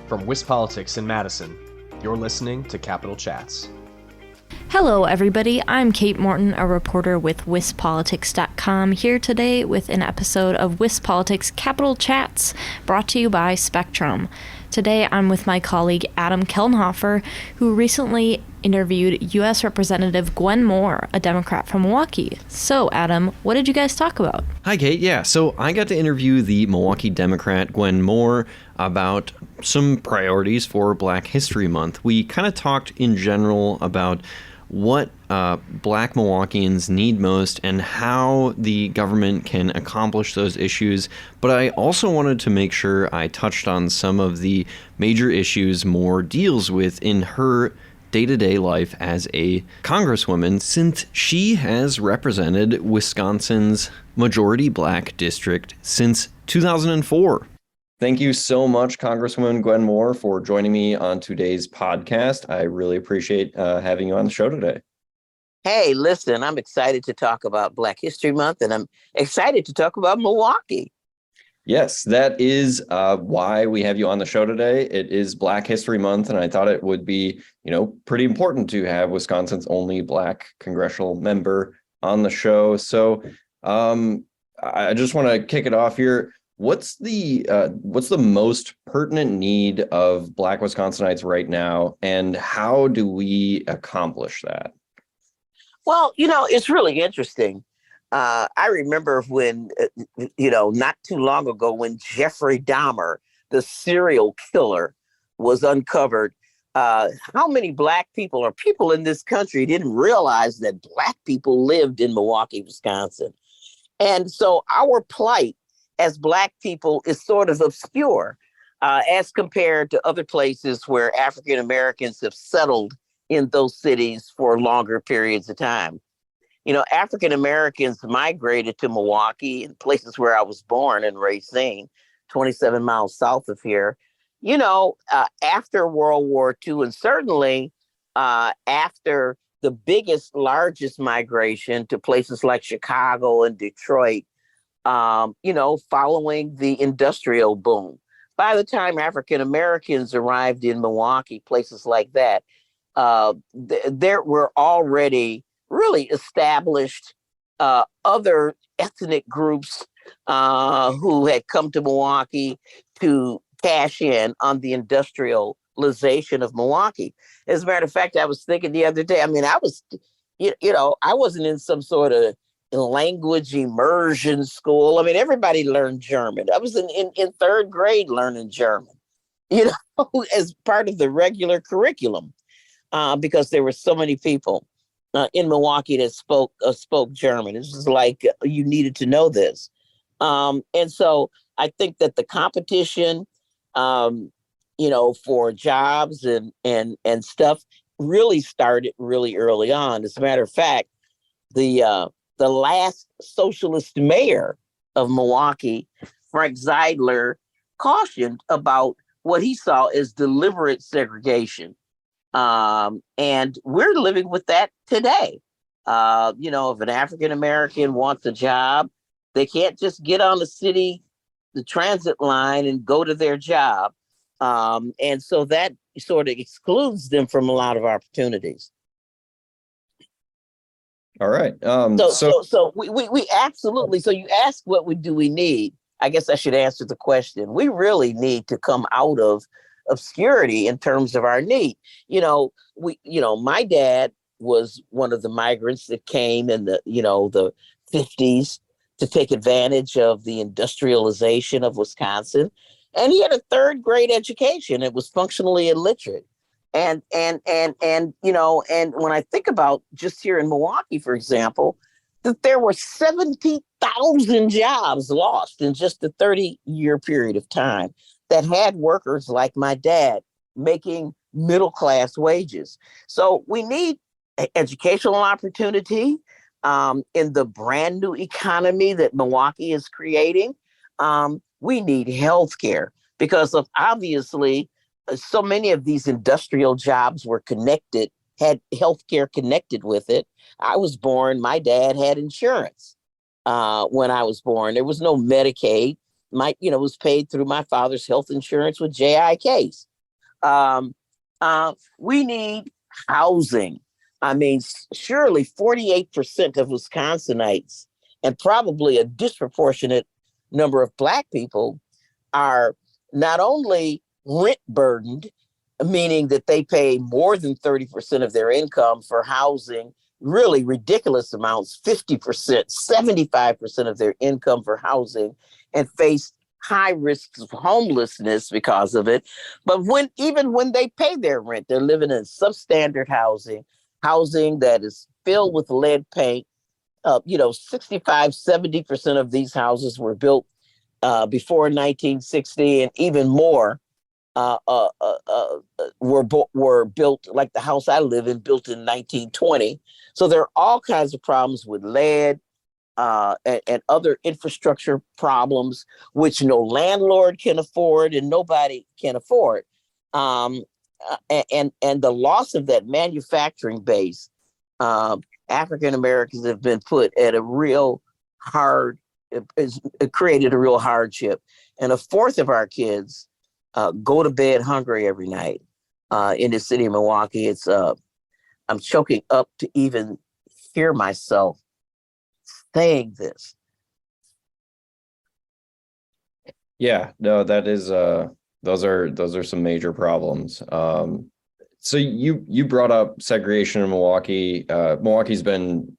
From WisPolitics in Madison, you're listening to Capital Chats. Hello, everybody. I'm Kate Morton, a reporter with WisPolitics.com, here today with an episode of WisPolitics Capital Chats, brought to you by Spectrum. Today, I'm with my colleague Adam Kellenhofer, who recently interviewed U.S. Representative Gwen Moore, a Democrat from Milwaukee. So, Adam, what did you guys talk about? Hi, Kate. Yeah, so I got to interview the Milwaukee Democrat Gwen Moore about some priorities for Black History Month. We kind of talked in general about what Black Milwaukeeans need most and how the government can accomplish those issues. But I also wanted to make sure I touched on some of the major issues Moore deals with in her day-to-day life as a congresswoman, since she has represented Wisconsin's majority Black district since 2004. Thank you so much, Congresswoman Gwen Moore, for joining me on today's podcast. I really appreciate having you on the show today. Hey, listen, I'm excited to talk about Black History Month, and I'm excited to talk about Milwaukee. Yes, that is why we have you on the show today. It is Black History Month, and I thought it would be, pretty important to have Wisconsin's only Black congressional member on the show. So I just want to kick it off here. What's the most pertinent need of Black Wisconsinites right now, and how do we accomplish that? Well, it's really interesting. I remember when, not too long ago, when Jeffrey Dahmer, the serial killer, was uncovered, how many Black people or people in this country didn't realize that Black people lived in Milwaukee, Wisconsin. And so our plight as Black people is sort of obscure as compared to other places where African Americans have settled in those cities for longer periods of time. African Americans migrated to Milwaukee and places where I was born in Racine, 27 miles south of here, after World War II, and certainly after the largest migration to places like Chicago and Detroit, following the industrial boom. By the time African Americans arrived in Milwaukee, places like that, there were already really established other ethnic groups who had come to Milwaukee to cash in on the industrialization of Milwaukee. As a matter of fact, I was thinking the other day, I wasn't in some sort of language immersion school. Everybody learned German. I was in third grade learning German, as part of the regular curriculum, because there were so many people in Milwaukee that spoke German. It's just like you needed to know this. And so I think that the competition, for jobs and stuff really started really early on. As a matter of fact, the last socialist mayor of Milwaukee, Frank Zeidler, cautioned about what he saw as deliberate segregation. And we're living with that today. If an African American wants a job, they can't just get on the transit line and go to their job. And so that sort of excludes them from a lot of opportunities. All right. So we absolutely. So you ask, what do we need? I guess I should answer the question. We really need to come out of obscurity in terms of our need. My dad was one of the migrants that came in the 50s to take advantage of the industrialization of Wisconsin, and he had a third grade education. It was functionally illiterate. And when I think about just here in Milwaukee, for example, that there were 70,000 jobs lost in just a 30-year period of time that had workers like my dad making middle-class wages. So we need educational opportunity in the brand new economy that Milwaukee is creating. We need healthcare because of obviously so many of these industrial jobs were had healthcare connected with it. I was born, my dad had insurance when I was born. There was no Medicaid. It was paid through my father's health insurance with JIKs. Um, we need housing. I mean, surely 48% of Wisconsinites and probably a disproportionate number of Black people are not only rent burdened, meaning that they pay more than 30% of their income for housing, really ridiculous amounts, 50%, 75% of their income for housing, and face high risks of homelessness because of it. But even when they pay their rent, they're living in substandard housing, housing that is filled with lead paint. 65, 70% of these houses were built before 1960, and even more were built, like the house I live in, built in 1920. So there are all kinds of problems with lead and other infrastructure problems, which no landlord can afford and nobody can afford. And the loss of that manufacturing base, African Americans have been put at a real hard, it created a real hardship. And a fourth of our kids go to bed hungry every night in the city of Milwaukee. I'm choking up to even hear myself saying this. Yeah, no, that is those are some major problems. So you brought up segregation in Milwaukee. Milwaukee's been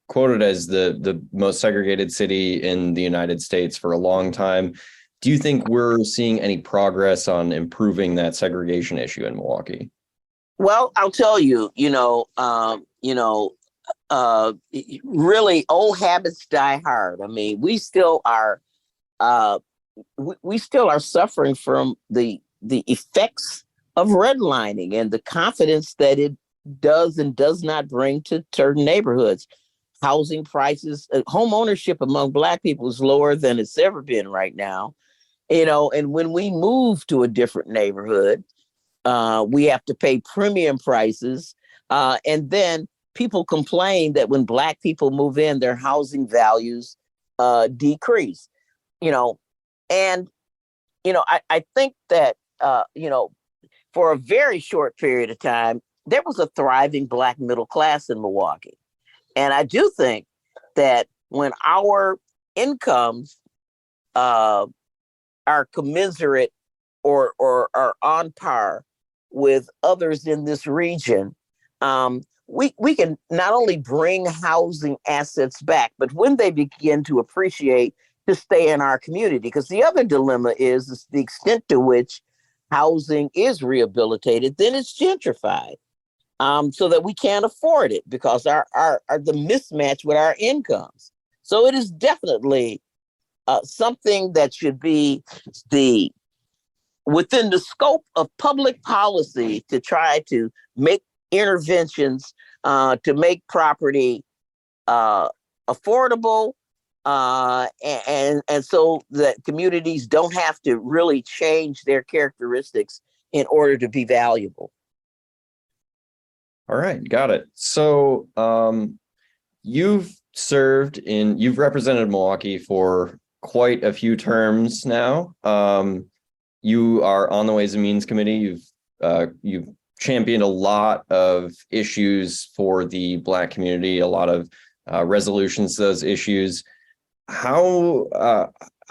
quoted as the most segregated city in the United States for a long time. Do you think we're seeing any progress on improving that segregation issue in Milwaukee? Well, I'll tell you, really old habits die hard. I mean, we still are suffering from the effects of redlining and the confidence that it does and does not bring to certain neighborhoods. Housing prices, home ownership among Black people is lower than it's ever been right now. And when we move to a different neighborhood, we have to pay premium prices. And then people complain that when Black people move in, their housing values decrease. And I think that for a very short period of time, there was a thriving Black middle class in Milwaukee. And I do think that when our incomes are commensurate or are on par with others in this region, we can not only bring housing assets back, but when they begin to appreciate, to stay in our community. Because the other dilemma is the extent to which housing is rehabilitated, then it's gentrified, so that we can't afford it because our the mismatch with our incomes. So it is definitely something that should be within the scope of public policy to try to make interventions to make property affordable, and so that communities don't have to really change their characteristics in order to be valuable. All right, got it. So you've represented Milwaukee for quite a few terms now. You are on the Ways and Means Committee. You've championed a lot of issues for the Black community, a lot of resolutions to those issues. How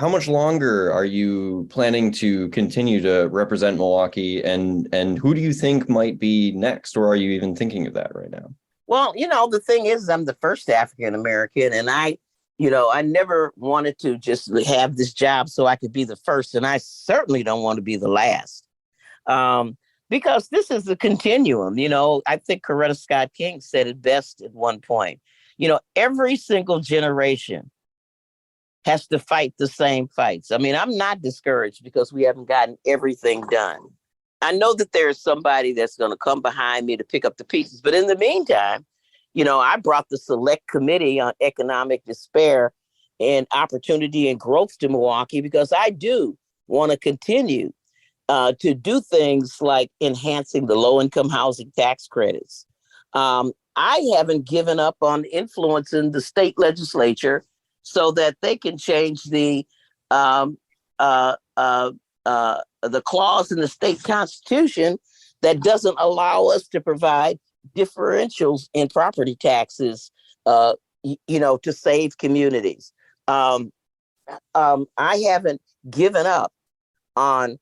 much longer are you planning to continue to represent Milwaukee, and who do you think might be next, or are you even thinking of that right now? Well, the thing is, I'm the first African American, and I never wanted to just have this job so I could be the first, and I certainly don't want to be the last, because this is a continuum. I think Coretta Scott King said it best at one point. Every single generation has to fight the same fights. I mean, I'm not discouraged because we haven't gotten everything done. I know that there's somebody that's going to come behind me to pick up the pieces. But in the meantime, I brought the Select Committee on Economic Despair and Opportunity and Growth to Milwaukee because I do want to continue to do things like enhancing the low-income housing tax credits. I haven't given up on influencing the state legislature so that they can change the the clause in the state constitution that doesn't allow us to provide differentials in property taxes, to save communities. I haven't given up on,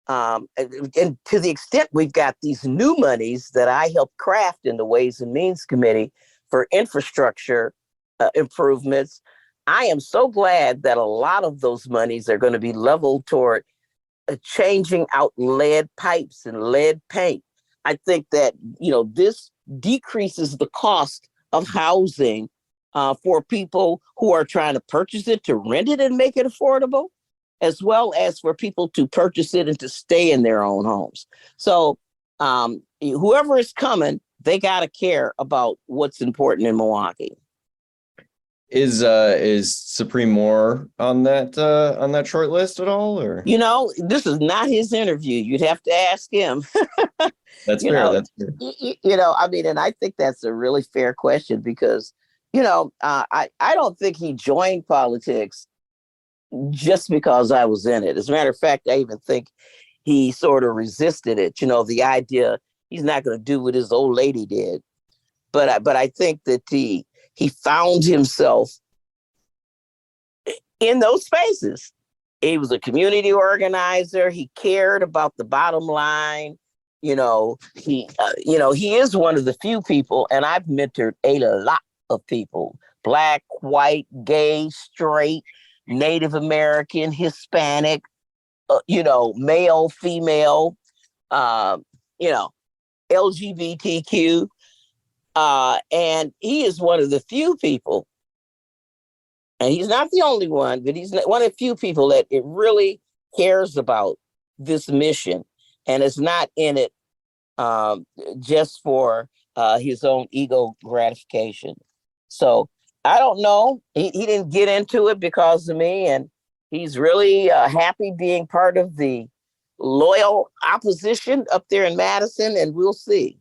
and to the extent we've got these new monies that I helped craft in the Ways and Means Committee for infrastructure improvements. I am so glad that a lot of those monies are going to be leveled toward changing out lead pipes and lead paint. I think that, this decreases the cost of housing for people who are trying to purchase it, to rent it and make it affordable, as well as for people to purchase it and to stay in their own homes. So whoever is coming, they got to care about what's important in Milwaukee. Is Supreme Moore on that short list at all, or? This is not his interview. You'd have to ask him. That's fair. That's fair. And I think that's a really fair question because, I don't think he joined politics just because I was in it. As a matter of fact, I even think he sort of resisted it. The idea he's not going to do what his old lady did. But I think that he found himself in those spaces. He was a community organizer. He cared about the bottom line. He is one of the few people, and I've mentored a lot of people: Black, white, gay, straight, Native American, Hispanic, male, female, LGBTQ. And he is one of the few people, and he's not the only one, but he's one of the few people that it really cares about this mission and is not in it just for his own ego gratification. So I don't know. He didn't get into it because of me, and he's really happy being part of the loyal opposition up there in Madison, and we'll see.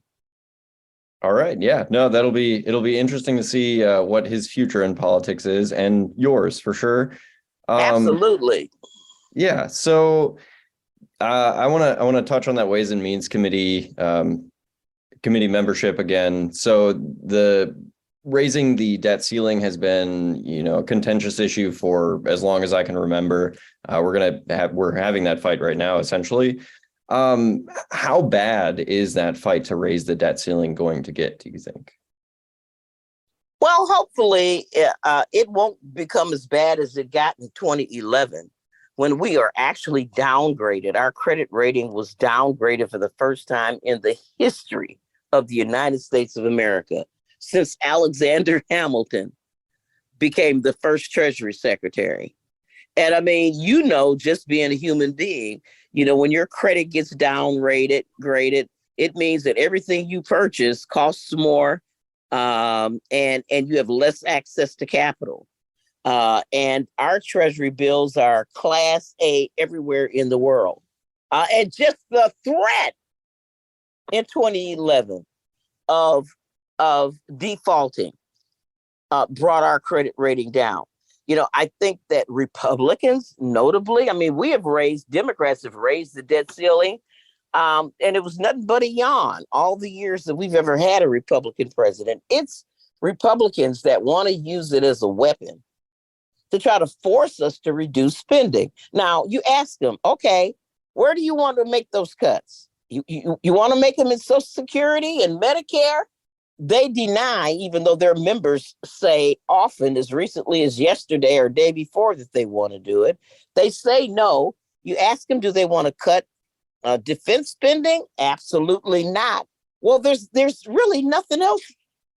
All right. Yeah. No, it'll be interesting to see what his future in politics is, and yours for sure. Absolutely. Yeah. So I want to touch on that Ways and Means Committee membership again. So the raising the debt ceiling has been, a contentious issue for as long as I can remember. We're having that fight right now, essentially. How bad is that fight to raise the debt ceiling going to get, do you think? Well, hopefully it won't become as bad as it got in 2011 when we are actually downgraded. Our credit rating was downgraded for the first time in the history of the United States of America since Alexander Hamilton became the first Treasury Secretary. And just being a human being, when your credit gets graded, it means that everything you purchase costs more, and you have less access to capital. And our Treasury bills are Class A everywhere in the world. And just the threat in 2011 of defaulting brought our credit rating down. I think that Republicans, notably, Democrats have raised the debt ceiling, and it was nothing but a yawn all the years that we've ever had a Republican president. It's Republicans that want to use it as a weapon to try to force us to reduce spending. Now, you ask them, okay, where do you want to make those cuts? You want to make them in Social Security and Medicare? They deny, even though their members say often, as recently as yesterday or day before, that they want to do it. They say no. You ask them, do they want to cut defense spending? Absolutely not. Well, there's really nothing else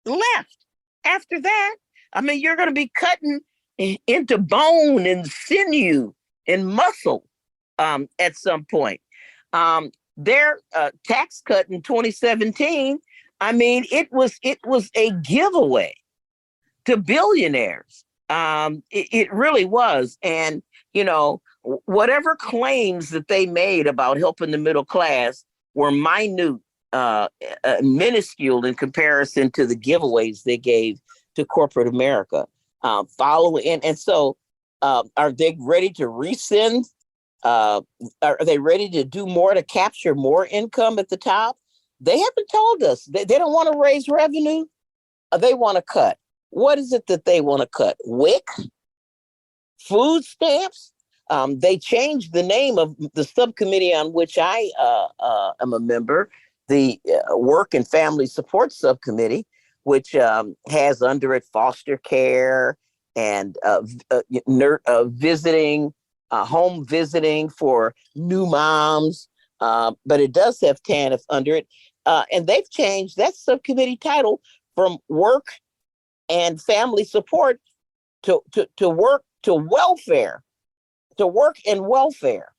left after that. You're going to be cutting into bone and sinew and muscle at some point. Their tax cut in 2017, it was a giveaway to billionaires. It really was. And, whatever claims that they made about helping the middle class were minute, minuscule in comparison to the giveaways they gave to corporate America. So are they ready to rescind Uh, are they ready to do more to capture more income at the top? They haven't told us. They don't want to raise revenue. They want to cut. What is it that they want to cut? WIC? Food stamps? They changed the name of the subcommittee on which I am a member, the Work and Family Support Subcommittee, which has under it foster care and visiting, home visiting for new moms. But it does have TANF under it. And they've changed that subcommittee title from Work and Family Support to work to welfare, to work and welfare.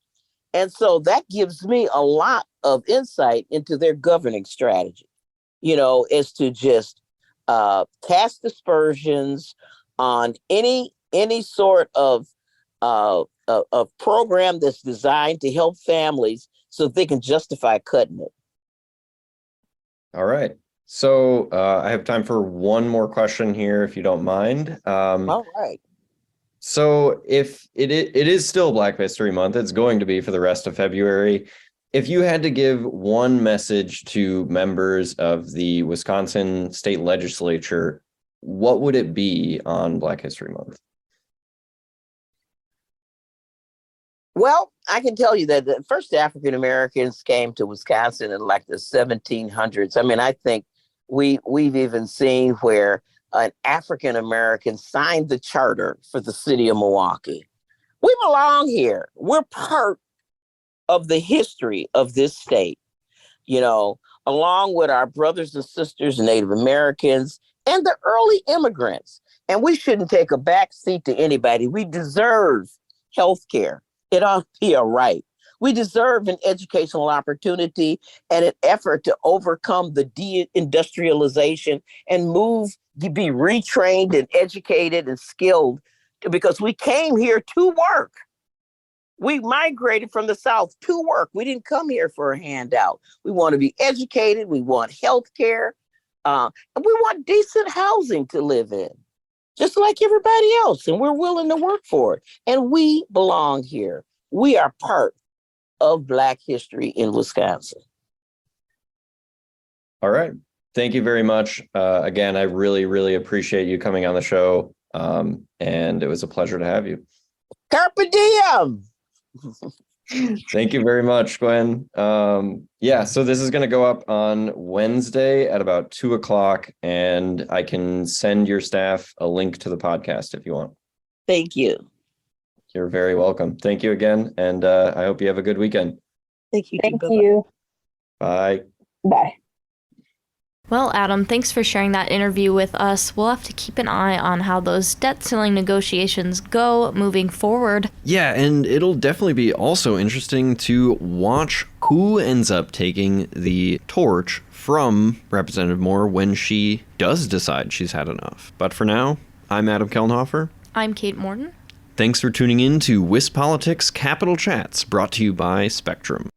And so that gives me a lot of insight into their governing strategy, is to just cast dispersions on any sort of program that's designed to help families so they can justify cutting it. All right. So I have time for one more question here, if you don't mind. All right. So if it is still Black History Month, it's going to be for the rest of February. If you had to give one message to members of the Wisconsin State Legislature, what would it be on Black History Month? Well, I can tell you that the first African Americans came to Wisconsin in like the 1700s. I mean, I think we've even seen where an African American signed the charter for the city of Milwaukee. We belong here. We're part of the history of this state, along with our brothers and sisters, Native Americans, and the early immigrants. And we shouldn't take a back seat to anybody. We deserve health care. It ought to be a right. We deserve an educational opportunity and an effort to overcome the deindustrialization and to be retrained and educated and skilled, because we came here to work. We migrated from the South to work. We didn't come here for a handout. We want to be educated. We want health care. And we want decent housing to live in, just like everybody else. And we're willing to work for it. And we belong here. We are part of Black history in Wisconsin. All right. Thank you very much. Again, I really, really appreciate you coming on the show. And it was a pleasure to have you. Carpe diem. Thank you very much, Gwen. So this is going to go up on Wednesday at about 2:00, and I can send your staff a link to the podcast if you want. Thank you. You're very welcome. Thank you again, and I hope you have a good weekend. Thank you. Thank you. Bye. Bye. Well, Adam, thanks for sharing that interview with us. We'll have to keep an eye on how those debt ceiling negotiations go moving forward. Yeah, and it'll definitely be also interesting to watch who ends up taking the torch from Representative Moore when she does decide she's had enough. But for now, I'm Adam Kellenhofer. I'm Kate Morton. Thanks for tuning in to WisPolitics Capital Chats, brought to you by Spectrum.